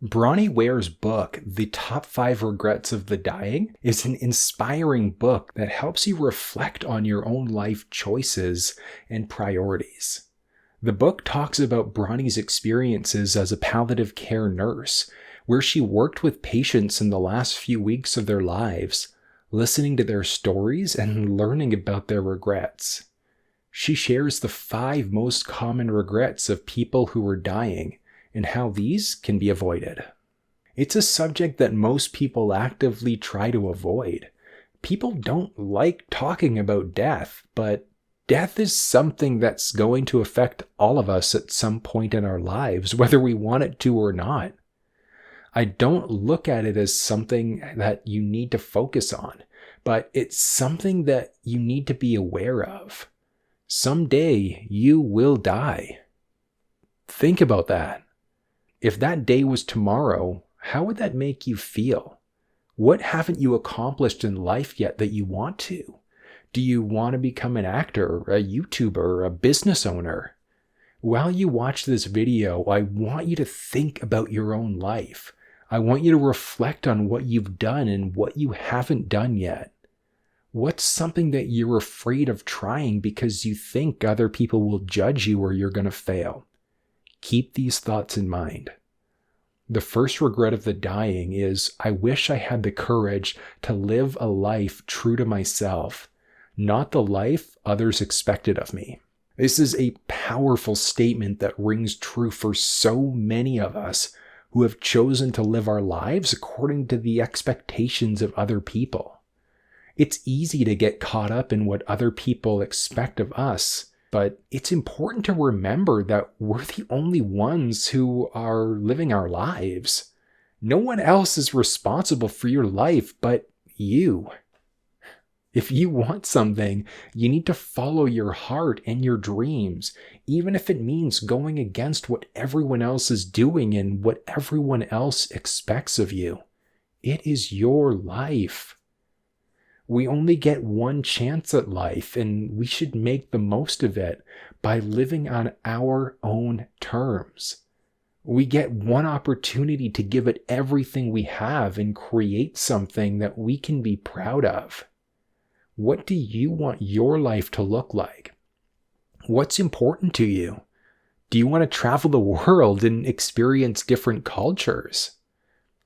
Bronnie Ware's book, The Top 5 Regrets of the Dying, is an inspiring book that helps you reflect on your own life choices and priorities. The book talks about Bronnie's experiences as a palliative care nurse, where she worked with patients in the last few weeks of their lives, listening to their stories and learning about their regrets. She shares the 5 most common regrets of people who are dying and how these can be avoided. It's a subject that most people actively try to avoid. People don't like talking about death, but death is something that's going to affect all of us at some point in our lives, whether we want it to or not. I don't look at it as something that you need to focus on, but it's something that you need to be aware of. Someday you will die. Think about that. If that day was tomorrow, how would that make you feel? What haven't you accomplished in life yet that you want to? Do you want to become an actor, a YouTuber, a business owner? While you watch this video, I want you to think about your own life. I want you to reflect on what you've done and what you haven't done yet. What's something that you're afraid of trying because you think other people will judge you or you're going to fail? Keep these thoughts in mind. The first regret of the dying is, I wish I had the courage to live a life true to myself, not the life others expected of me. This is a powerful statement that rings true for so many of us who have chosen to live our lives according to the expectations of other people. It's easy to get caught up in what other people expect of us, but it's important to remember that we're the only ones who are living our lives. No one else is responsible for your life but you. If you want something, you need to follow your heart and your dreams, even if it means going against what everyone else is doing and what everyone else expects of you. It is your life. We only get one chance at life, and we should make the most of it by living on our own terms. We get one opportunity to give it everything we have and create something that we can be proud of. What do you want your life to look like? What's important to you? Do you want to travel the world and experience different cultures?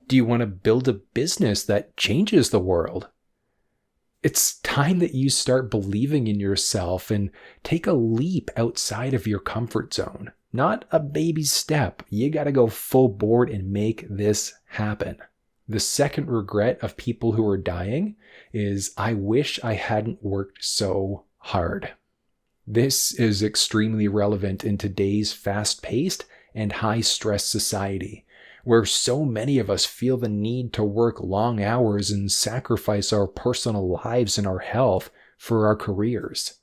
Do you want to build a business that changes the world? It's time that you start believing in yourself and take a leap outside of your comfort zone. Not a baby step. You got to go full board and make this happen. The second regret of people who are dying is, I wish I hadn't worked so hard. This is extremely relevant in today's fast-paced and high-stress society, where so many of us feel the need to work long hours and sacrifice our personal lives and our health for our careers.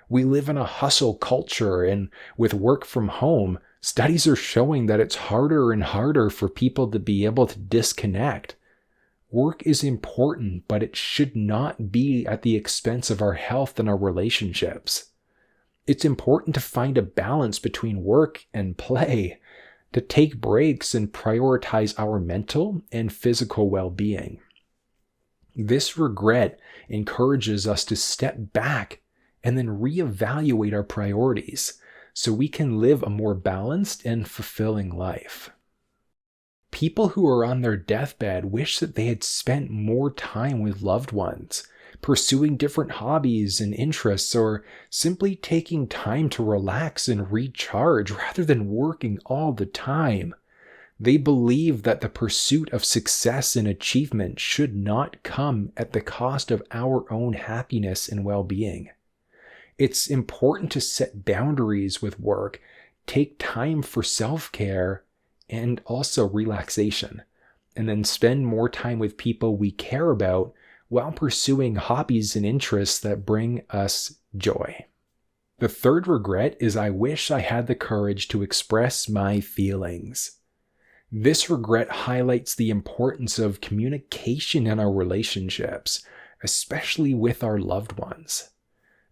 We live in a hustle culture, and with work from home, studies are showing that it's harder and harder for people to be able to disconnect. Work is important, but it should not be at the expense of our health and our relationships. It's important to find a balance between work and play, to take breaks and prioritize our mental and physical well-being. This regret encourages us to step back and then reevaluate our priorities so we can live a more balanced and fulfilling life. People who are on their deathbed wish that they had spent more time with loved ones, pursuing different hobbies and interests, or simply taking time to relax and recharge rather than working all the time. They believe that the pursuit of success and achievement should not come at the cost of our own happiness and well-being. It's important to set boundaries with work, take time for self-care, and also relaxation, and then spend more time with people we care about while pursuing hobbies and interests that bring us joy. The third regret is, I wish I had the courage to express my feelings. This regret highlights the importance of communication in our relationships, especially with our loved ones.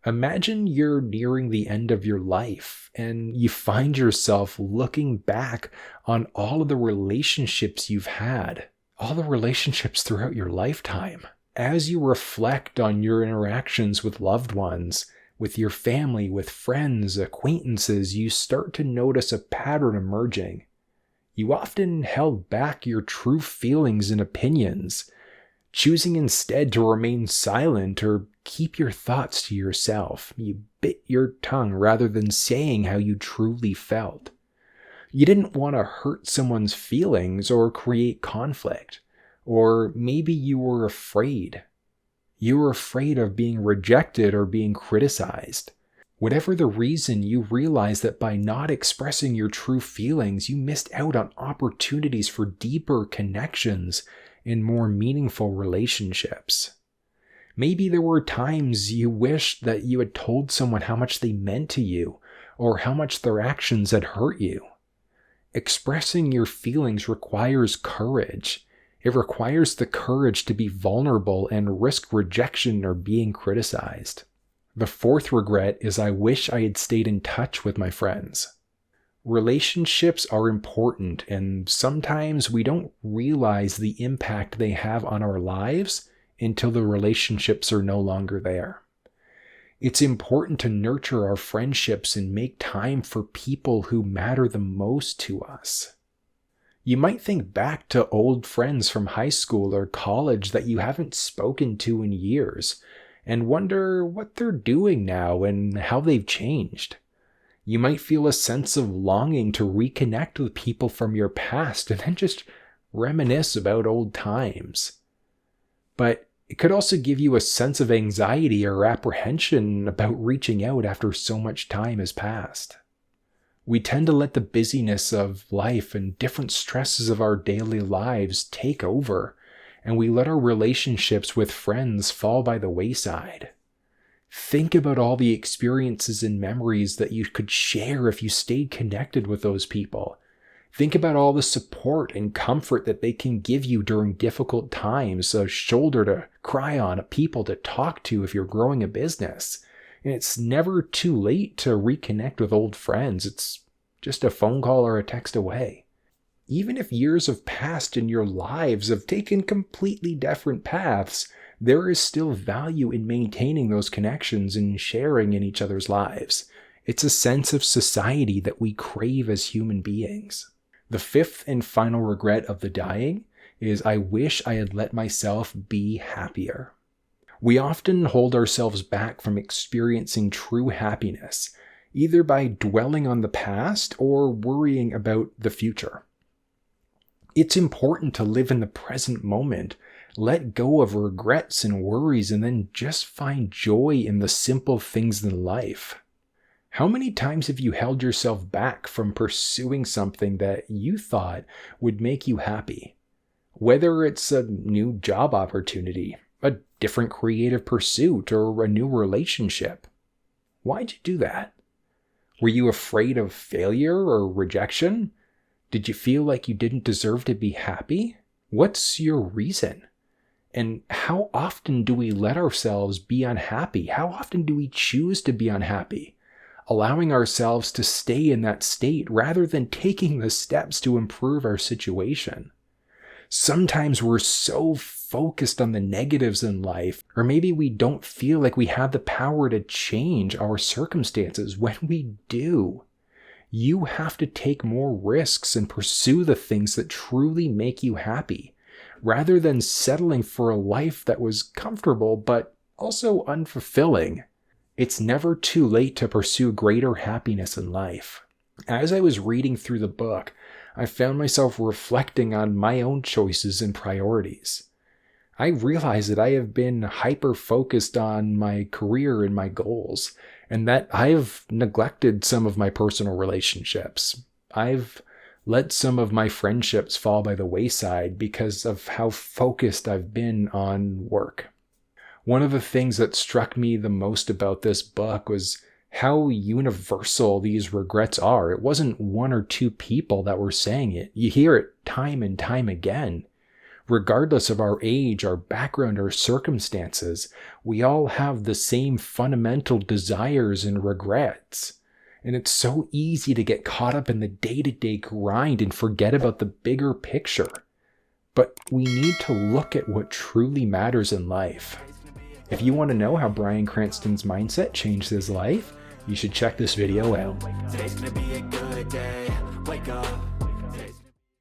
Imagine you're nearing the end of your life and you find yourself looking back on all of the relationships you've had, all the relationships throughout your lifetime. As you reflect on your interactions with loved ones, with your family, with friends, acquaintances, you start to notice a pattern emerging. You often held back your true feelings and opinions, choosing instead to remain silent or keep your thoughts to yourself. You bit your tongue rather than saying how you truly felt. You didn't want to hurt someone's feelings or create conflict. Or maybe you were afraid. You were afraid of being rejected or being criticized. Whatever the reason, you realize that by not expressing your true feelings, you missed out on opportunities for deeper connections and more meaningful relationships. Maybe there were times you wished that you had told someone how much they meant to you or how much their actions had hurt you. Expressing your feelings requires courage. It requires the courage to be vulnerable and risk rejection or being criticized. The fourth regret is I wish I had stayed in touch with my friends. Relationships are important, and sometimes we don't realize the impact they have on our lives until the relationships are no longer there. It's important to nurture our friendships and make time for people who matter the most to us. You might think back to old friends from high school or college that you haven't spoken to in years and wonder what they're doing now and how they've changed. You might feel a sense of longing to reconnect with people from your past and then just reminisce about old times. But it could also give you a sense of anxiety or apprehension about reaching out after so much time has passed. We tend to let the busyness of life and different stresses of our daily lives take over, and we let our relationships with friends fall by the wayside. Think about all the experiences and memories that you could share if you stayed connected with those people. Think about all the support and comfort that they can give you during difficult times, a shoulder to cry on, a people to talk to if you're growing a business. And it's never too late to reconnect with old friends. It's just a phone call or a text away. Even if years have passed and your lives have taken completely different paths, there is still value in maintaining those connections and sharing in each other's lives. It's a sense of society that we crave as human beings. The fifth and final regret of the dying is I wish I had let myself be happier. We often hold ourselves back from experiencing true happiness, either by dwelling on the past or worrying about the future. It's important to live in the present moment, let go of regrets and worries, and then just find joy in the simple things in life. How many times have you held yourself back from pursuing something that you thought would make you happy? Whether it's a new job opportunity, a different creative pursuit, or a new relationship. Why'd you do that? Were you afraid of failure or rejection? Did you feel like you didn't deserve to be happy? What's your reason? And how often do we let ourselves be unhappy? How often do we choose to be unhappy, allowing ourselves to stay in that state rather than taking the steps to improve our situation? Sometimes we're so focused on the negatives in life, or maybe we don't feel like we have the power to change our circumstances when we do. You have to take more risks and pursue the things that truly make you happy, rather than settling for a life that was comfortable but also unfulfilling. It's never too late to pursue greater happiness in life. As I was reading through the book, I found myself reflecting on my own choices and priorities. I realized that I have been hyper-focused on my career and my goals, and that I've neglected some of my personal relationships. I've let some of my friendships fall by the wayside because of how focused I've been on work. One of the things that struck me the most about this book was how universal these regrets are. It wasn't one or two people that were saying it. You hear it time and time again. Regardless of our age, our background, or circumstances, we all have the same fundamental desires and regrets. And it's so easy to get caught up in the day-to-day grind and forget about the bigger picture. But we need to look at what truly matters in life. If you want to know how Bryan Cranston's mindset changed his life, you should check this video out. Today's gonna be a good day. Wake up.